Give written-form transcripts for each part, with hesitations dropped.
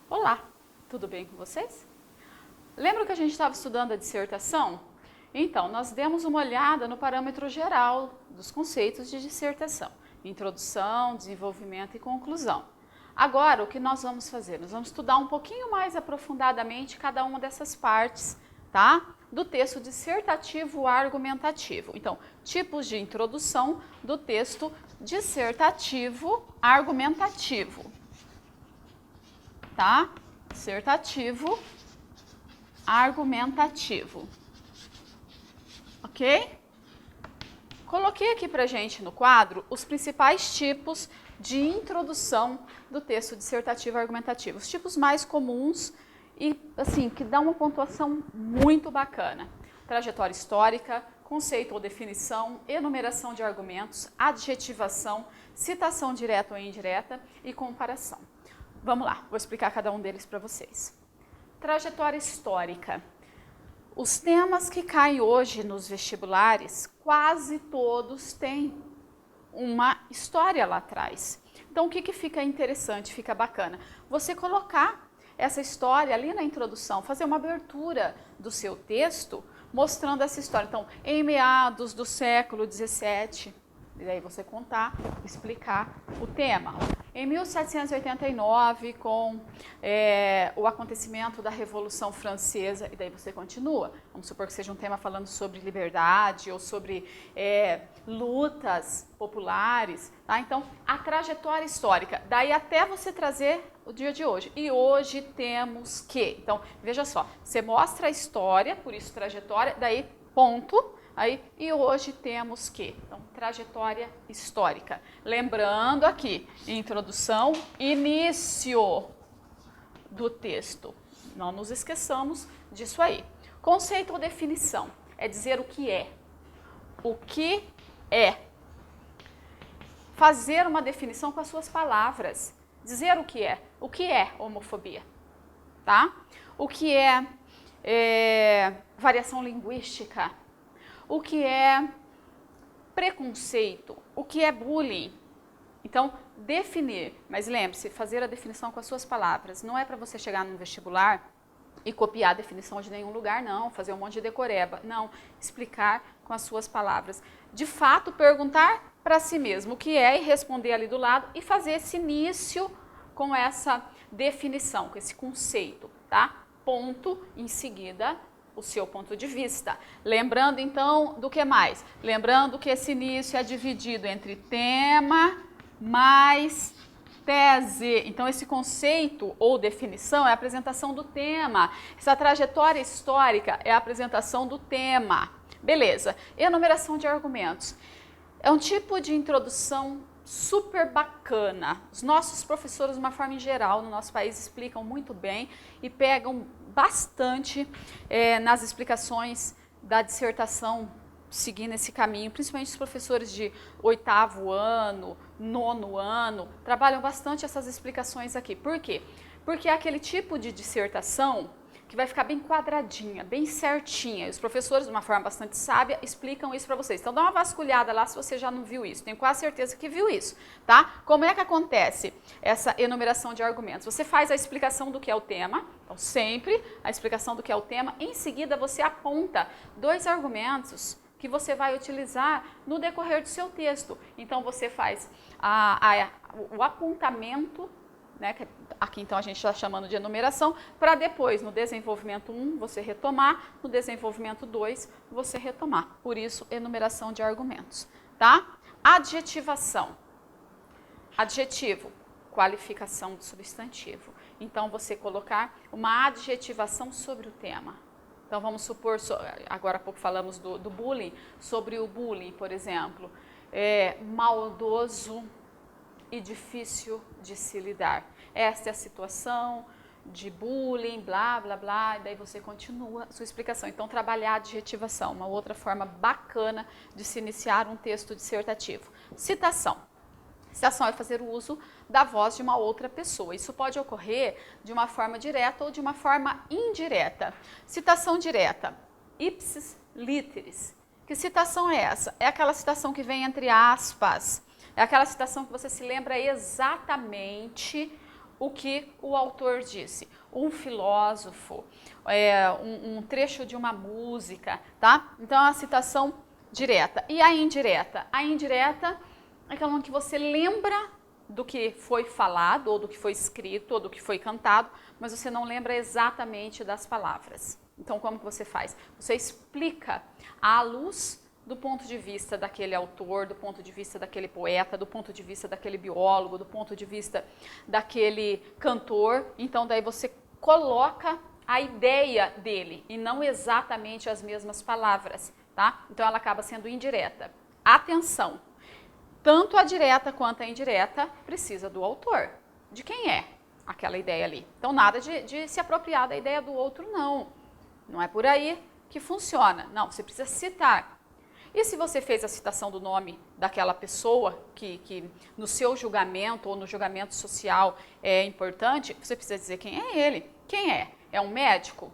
Olá, tudo bem com vocês? Lembra que a gente estava estudando a dissertação? Então, nós demos uma olhada no parâmetro geral dos conceitos de dissertação: introdução, desenvolvimento e conclusão. Agora, o que nós vamos fazer? Nós vamos estudar um pouquinho mais aprofundadamente cada uma dessas partes, tá? Do texto dissertativo argumentativo. Então, tipos de introdução do texto dissertativo argumentativo, tá? Dissertativo argumentativo. Ok? Coloquei aqui pra gente no quadro os principais tipos de introdução do texto dissertativo argumentativo. Os tipos mais comuns e, assim, que dão uma pontuação muito bacana: trajetória histórica, conceito ou definição, enumeração de argumentos, adjetivação, citação direta ou indireta e comparação. Vamos lá, vou explicar cada um deles para vocês. Trajetória histórica. Os temas que caem hoje nos vestibulares, quase todos têm uma história lá atrás. Então, o que fica interessante, fica bacana? Você colocar essa história ali na introdução, fazer uma abertura do seu texto mostrando essa história. Então, em meados do século XVII, e daí você contar, explicar o tema. Em 1789, com o acontecimento da Revolução Francesa, e daí você continua. Vamos supor que seja um tema falando sobre liberdade ou sobre lutas populares. Tá? Então, a trajetória histórica, daí até você trazer o dia de hoje. E hoje temos que. Então, veja só, você mostra a história, por isso trajetória, daí ponto. Aí, e hoje temos que, então, trajetória histórica. Lembrando aqui, introdução, início do texto. Não nos esqueçamos disso aí. Conceito ou definição é dizer o que é. O que é. Fazer uma definição com as suas palavras. Dizer o que é. O que é homofobia? Tá? O que é variação linguística? O que é preconceito, o que é bullying. Então, definir, mas lembre-se, fazer a definição com as suas palavras. Não é para você chegar num vestibular e copiar a definição de nenhum lugar, não, fazer um monte de decoreba. Não, explicar com as suas palavras. De fato, perguntar para si mesmo o que é e responder ali do lado e fazer esse início com essa definição, com esse conceito, tá? Ponto, em seguida, o seu ponto de vista. Lembrando, então, do que mais? Lembrando que esse início é dividido entre tema mais tese. Então, esse conceito ou definição é a apresentação do tema. Essa trajetória histórica é a apresentação do tema. Beleza. Enumeração de argumentos. É um tipo de introdução super bacana. Os nossos professores, de uma forma em geral, no nosso país, explicam muito bem e pegam bastante nas explicações da dissertação, seguindo esse caminho, principalmente os professores de 8º ano, 9º ano, trabalham bastante essas explicações aqui. Por quê? Porque é aquele tipo de dissertação que vai ficar bem quadradinha, bem certinha. E os professores, de uma forma bastante sábia, explicam isso para vocês. Então, dá uma vasculhada lá se você já não viu isso. Tenho quase certeza que viu isso, tá? Como é que acontece essa enumeração de argumentos? Você faz a explicação do que é o tema, então sempre a explicação do que é o tema. Em seguida, você aponta 2 argumentos que você vai utilizar no decorrer do seu texto. Então, você faz o apontamento, né, que aqui então a gente está chamando de enumeração, para depois, no desenvolvimento 1, você retomar, no desenvolvimento 2, você retomar. Por isso, enumeração de argumentos, tá? Adjetivação. Adjetivo, qualificação do substantivo. Então, você colocar uma adjetivação sobre o tema. Então, vamos supor, agora há pouco falamos do bullying, sobre o bullying, por exemplo, maldoso e difícil de se lidar. Esta é a situação de bullying, blá, blá, blá, e daí você continua a sua explicação. Então, trabalhar a adjetivação, uma outra forma bacana de se iniciar um texto dissertativo. Citação. Citação é fazer o uso da voz de uma outra pessoa. Isso pode ocorrer de uma forma direta ou de uma forma indireta. Citação direta. ipsis literis. Que citação é essa? É aquela citação que vem entre aspas. É aquela citação que você se lembra exatamente o que o autor disse. Um filósofo, um trecho de uma música, tá? Então, é uma citação direta. E a indireta? A indireta é aquela que você lembra do que foi falado, ou do que foi escrito, ou do que foi cantado, mas você não lembra exatamente das palavras. Então, como que você faz? Você explica à luz do ponto de vista daquele autor, do ponto de vista daquele poeta, do ponto de vista daquele biólogo, do ponto de vista daquele cantor. Então, daí você coloca a ideia dele e não exatamente as mesmas palavras, tá? Então, ela acaba sendo indireta. Atenção! Tanto a direta quanto a indireta precisa do autor. De quem é aquela ideia ali? Então, nada de se apropriar da ideia do outro, não. Não é por aí que funciona. Não, você precisa citar. E se você fez a citação do nome daquela pessoa que no seu julgamento ou no julgamento social é importante, você precisa dizer quem é ele. Quem é? É um médico?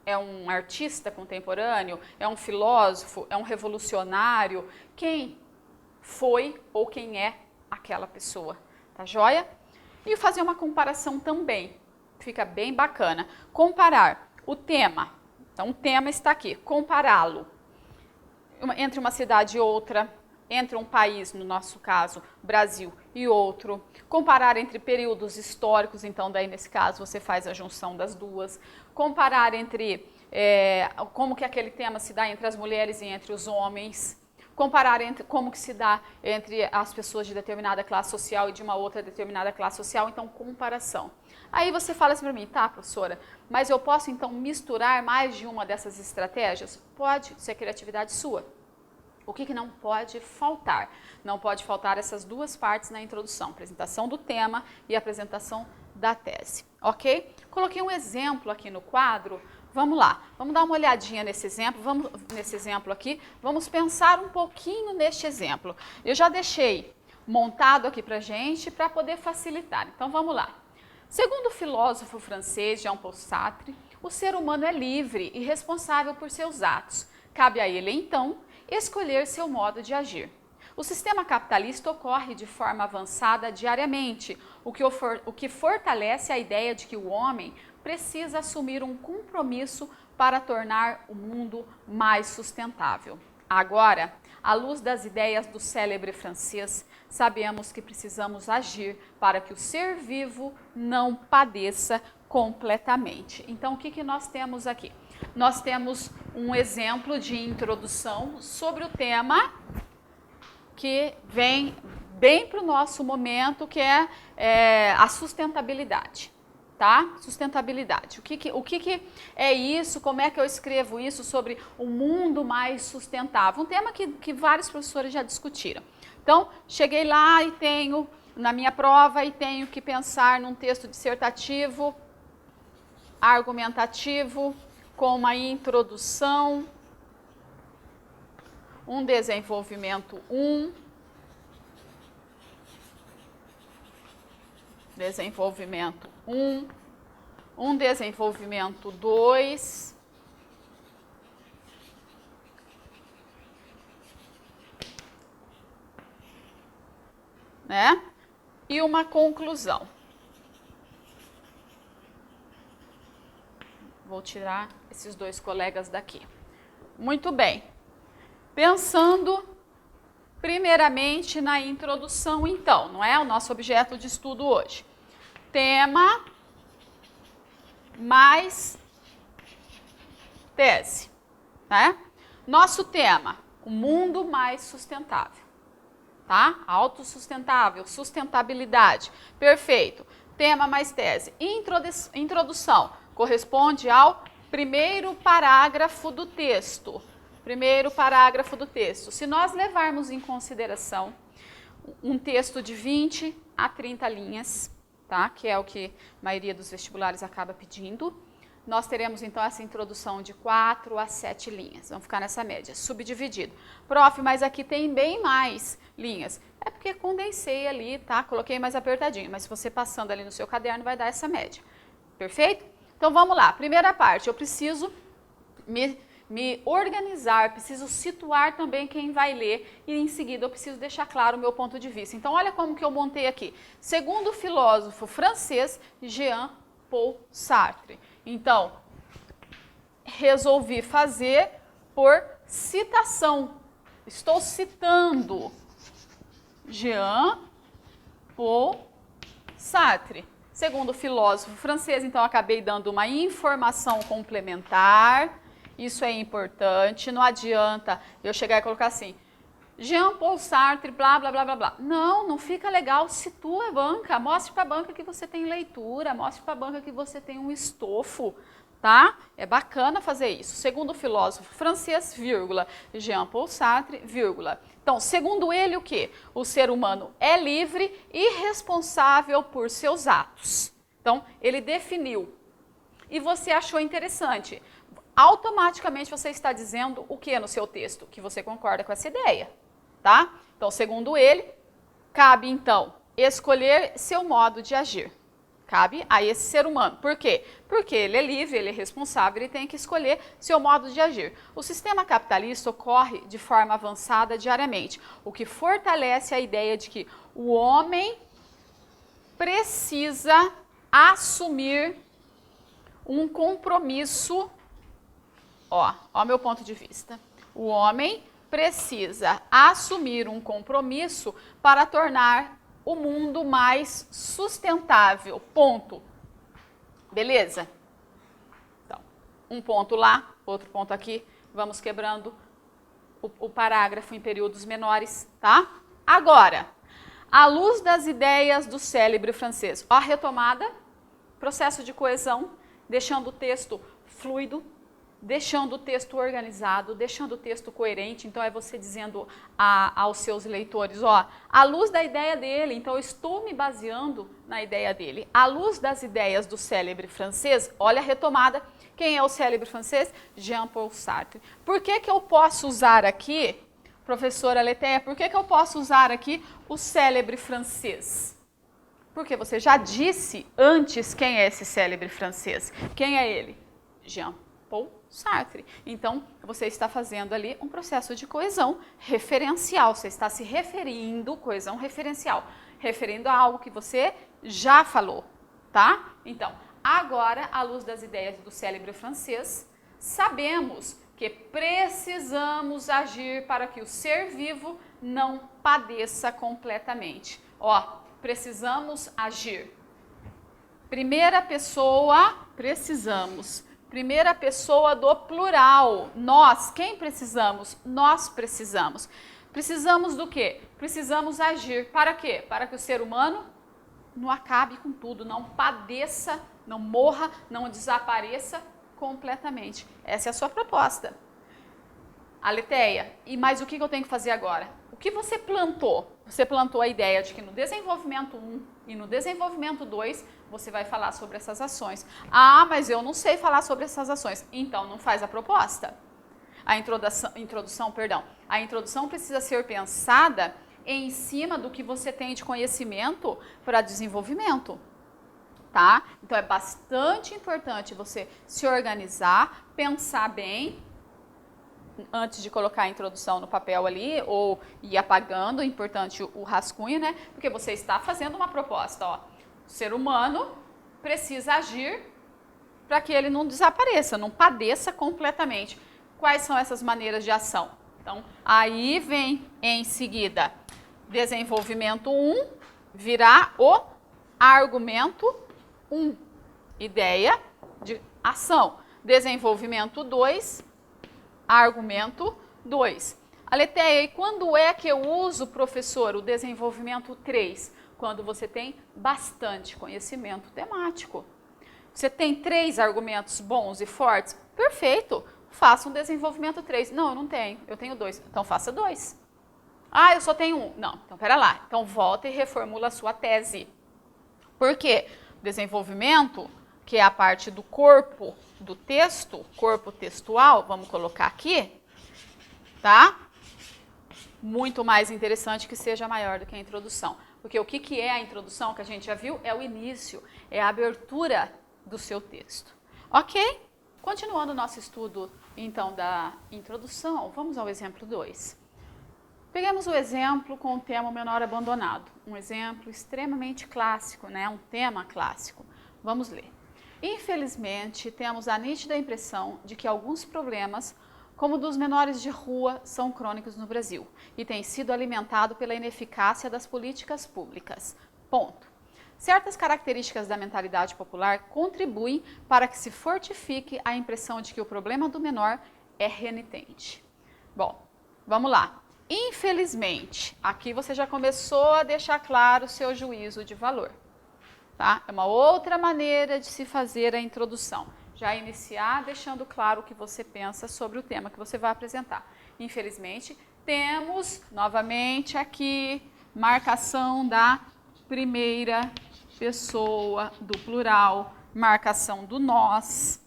É um artista contemporâneo? É um filósofo? É um revolucionário? Quem foi ou quem é aquela pessoa? Tá joia? E fazer uma comparação também. Fica bem bacana. Comparar o tema. Então, o tema está aqui. Compará-lo entre uma cidade e outra, entre um país, no nosso caso, Brasil, e outro. Comparar entre períodos históricos, então daí nesse caso você faz a junção das duas. Comparar entre como que aquele tema se dá entre as mulheres e entre os homens. Comparar entre como que se dá entre as pessoas de determinada classe social e de uma outra determinada classe social. Então, comparação. Aí você fala assim para mim, tá, professora, mas eu posso então misturar mais de uma dessas estratégias? Pode, isso é criatividade sua. O que não pode faltar? Não pode faltar essas duas partes na introdução, apresentação do tema e apresentação da tese, ok? Coloquei um exemplo aqui no quadro, vamos lá, vamos dar uma olhadinha nesse exemplo aqui, vamos pensar um pouquinho neste exemplo. Eu já deixei montado aqui pra gente para poder facilitar, então vamos lá. Segundo o filósofo francês Jean-Paul Sartre, o ser humano é livre e responsável por seus atos. Cabe a ele, então, escolher seu modo de agir. O sistema capitalista ocorre de forma avançada diariamente, o que fortalece a ideia de que o homem precisa assumir um compromisso para tornar o mundo mais sustentável. Agora, à luz das ideias do célebre francês, sabemos que precisamos agir para que o ser vivo não padeça completamente. Então, o que nós temos aqui? Nós temos um exemplo de introdução sobre o tema que vem bem para o nosso momento, que é a sustentabilidade. Tá? Sustentabilidade. O que é isso? Como é que eu escrevo isso sobre um mundo mais sustentável? Um tema que vários professores já discutiram. Então, cheguei lá e tenho, na minha prova, e tenho que pensar num texto dissertativo, argumentativo, com uma introdução, um desenvolvimento 1, desenvolvimento 1, um desenvolvimento 2, né? E uma conclusão. Vou tirar esses dois colegas daqui. Muito bem. Pensando primeiramente na introdução, então, não é o nosso objeto de estudo hoje. Tema mais tese, né? Nosso tema, o mundo mais sustentável, tá? Autossustentável, sustentabilidade, perfeito. Tema mais tese. Introdução, corresponde ao primeiro parágrafo do texto. Primeiro parágrafo do texto. Se nós levarmos em consideração um texto de 20 a 30 linhas, tá? Que é o que a maioria dos vestibulares acaba pedindo, nós teremos então essa introdução de 4 a 7 linhas. Vamos ficar nessa média, subdividido. Prof, mas aqui tem bem mais linhas. É porque condensei ali, tá? Coloquei mais apertadinho, mas se você passando ali no seu caderno vai dar essa média. Perfeito? Então vamos lá. Primeira parte, eu preciso me me organizar, preciso situar também quem vai ler e em seguida eu preciso deixar claro o meu ponto de vista. Então olha como que eu montei aqui. Segundo o filósofo francês Jean-Paul Sartre. Então, resolvi fazer por citação. Estou citando Jean-Paul Sartre. Segundo o filósofo francês, então acabei dando uma informação complementar. Isso é importante. Não adianta eu chegar e colocar assim, Jean-Paul Sartre, blá, blá, blá, blá, blá. Não, não fica legal. Situa a banca. Mostre para a banca que você tem leitura. Mostre para a banca que você tem um estofo. Tá? É bacana fazer isso. Segundo o filósofo francês, vírgula, Jean-Paul Sartre, vírgula. Então, segundo ele, o quê? O ser humano é livre e responsável por seus atos. Então, ele definiu. E você achou interessante. Automaticamente você está dizendo o que no seu texto? Que você concorda com essa ideia, tá? Então, segundo ele, cabe então escolher seu modo de agir. Cabe a esse ser humano. Por quê? Porque ele é livre, ele é responsável, ele tem que escolher seu modo de agir. O sistema capitalista ocorre de forma avançada diariamente, o que fortalece a ideia de que o homem precisa assumir um compromisso. Ó meu ponto de vista. O homem precisa assumir um compromisso para tornar o mundo mais sustentável, ponto. Beleza? Então, um ponto lá, outro ponto aqui, vamos quebrando o parágrafo em períodos menores, tá? Agora, à luz das ideias do célebre francês, ó a retomada, processo de coesão, deixando o texto fluido, deixando o texto organizado, deixando o texto coerente. Então, é você dizendo aos seus leitores, ó, à luz da ideia dele, então eu estou me baseando na ideia dele. À luz das ideias do célebre francês, olha a retomada. Quem é o célebre francês? Jean-Paul Sartre. Por que eu posso usar aqui, professora Letéia, por que eu posso usar aqui o célebre francês? Porque você já disse antes quem é esse célebre francês. Quem é ele? Jean-Paul Sartre. Então, você está fazendo ali um processo de coesão referencial. Você está se referindo, coesão referencial, referindo a algo que você já falou, tá? Então, agora, à luz das ideias do célebre francês, sabemos que precisamos agir para que o ser vivo não padeça completamente. Ó, precisamos agir. Primeira pessoa, precisamos. Primeira pessoa do plural. Nós, quem precisamos? Nós precisamos. Precisamos do quê? Precisamos agir. Para quê? Para que o ser humano não acabe com tudo, não padeça, não morra, não desapareça completamente. Essa é a sua proposta. Aletheia, e mais o que eu tenho que fazer agora? O que você plantou? Você plantou a ideia de que no desenvolvimento 1 e no desenvolvimento 2 você vai falar sobre essas ações. Ah, mas eu não sei falar sobre essas ações. Então, não faz a proposta. A introdução precisa ser pensada em cima do que você tem de conhecimento para desenvolvimento. Tá? Então, é bastante importante você se organizar, pensar bem, antes de colocar a introdução no papel ali, ou ir apagando, é importante o rascunho, né? Porque você está fazendo uma proposta, ó. O ser humano precisa agir para que ele não desapareça, não padeça completamente. Quais são essas maneiras de ação? Então, aí vem em seguida, desenvolvimento 1, virá o argumento 1, ideia de ação. Desenvolvimento 2, argumento 2. Aletheia, e quando é que eu uso, professor, o desenvolvimento 3? Quando você tem bastante conhecimento temático. Você tem 3 argumentos bons e fortes? Perfeito, faça um desenvolvimento 3. Não, eu não tenho, eu tenho 2. Então faça 2. Ah, eu só tenho 1. Não, então pera lá. Então volta e reformula a sua tese. Por quê? Desenvolvimento, que é a parte do corpo do texto, corpo textual, vamos colocar aqui, tá? Muito mais interessante que seja maior do que a introdução. Porque o que é a introdução, que a gente já viu, é o início, é a abertura do seu texto. Ok? Continuando o nosso estudo então, da introdução, vamos ao exemplo 2. Peguemos o exemplo com o tema menor abandonado, um exemplo extremamente clássico, né? Um tema clássico. Vamos ler. Infelizmente, temos a nítida impressão de que alguns problemas, como o dos menores de rua, são crônicos no Brasil e têm sido alimentados pela ineficácia das políticas públicas. Ponto. Certas características da mentalidade popular contribuem para que se fortifique a impressão de que o problema do menor é renitente. Bom, vamos lá. Infelizmente, aqui você já começou a deixar claro o seu juízo de valor, tá? É uma outra maneira de se fazer a introdução. Já iniciar deixando claro o que você pensa sobre o tema que você vai apresentar. Infelizmente, temos novamente aqui marcação da primeira pessoa do plural, marcação do nós,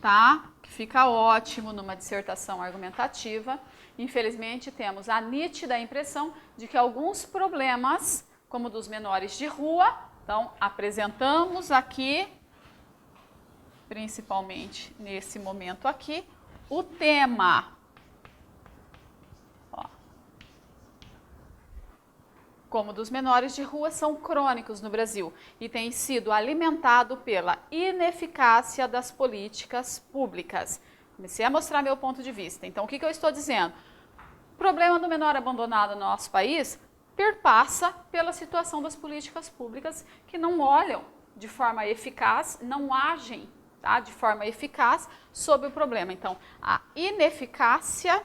tá? Que fica ótimo numa dissertação argumentativa. Infelizmente, temos a nítida impressão de que alguns problemas, como dos menores de rua, então apresentamos aqui, principalmente nesse momento aqui, o tema. Ó. Como dos menores de rua, são crônicos no Brasil e têm sido alimentados pela ineficácia das políticas públicas. Comecei a mostrar meu ponto de vista. Então, o que eu estou dizendo? O problema do menor abandonado no nosso país perpassa pela situação das políticas públicas que não olham de forma eficaz, não agem, tá, de forma eficaz sobre o problema. Então, a ineficácia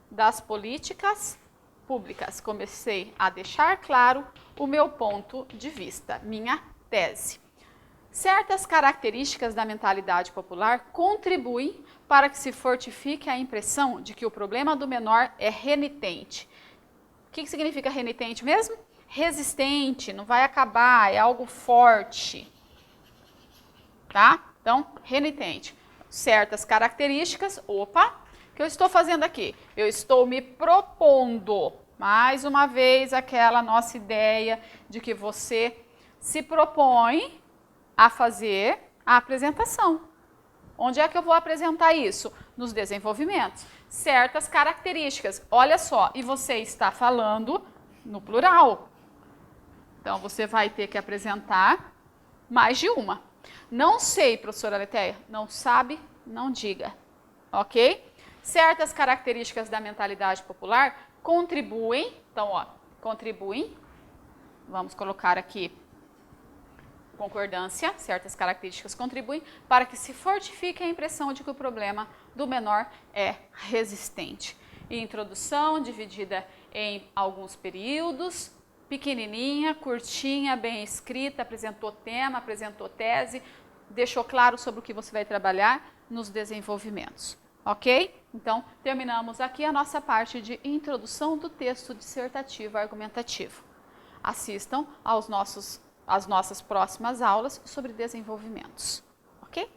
das políticas públicas. Comecei a deixar claro o meu ponto de vista, minha tese. Certas características da mentalidade popular contribuem para que se fortifique a impressão de que o problema do menor é renitente. O que significa renitente mesmo? Resistente, não vai acabar, é algo forte. Tá? Então, renitente. Certas características, o que eu estou fazendo aqui? Eu estou me propondo, mais uma vez, aquela nossa ideia de que você se propõe a fazer a apresentação. Onde é que eu vou apresentar isso? Nos desenvolvimentos. Certas características. Olha só, e você está falando no plural. Então, você vai ter que apresentar mais de uma. Não sei, professora Letéia. Não sabe, não diga. Ok? Certas características da mentalidade popular contribuem. Então, ó, contribuem. Vamos colocar aqui concordância, certas características contribuem para que se fortifique a impressão de que o problema do menor é resistente. E introdução dividida em alguns períodos, pequenininha, curtinha, bem escrita, apresentou tema, apresentou tese, deixou claro sobre o que você vai trabalhar nos desenvolvimentos. Ok? Então, terminamos aqui a nossa parte de introdução do texto dissertativo argumentativo. Assistam às nossas próximas aulas sobre desenvolvimentos, ok?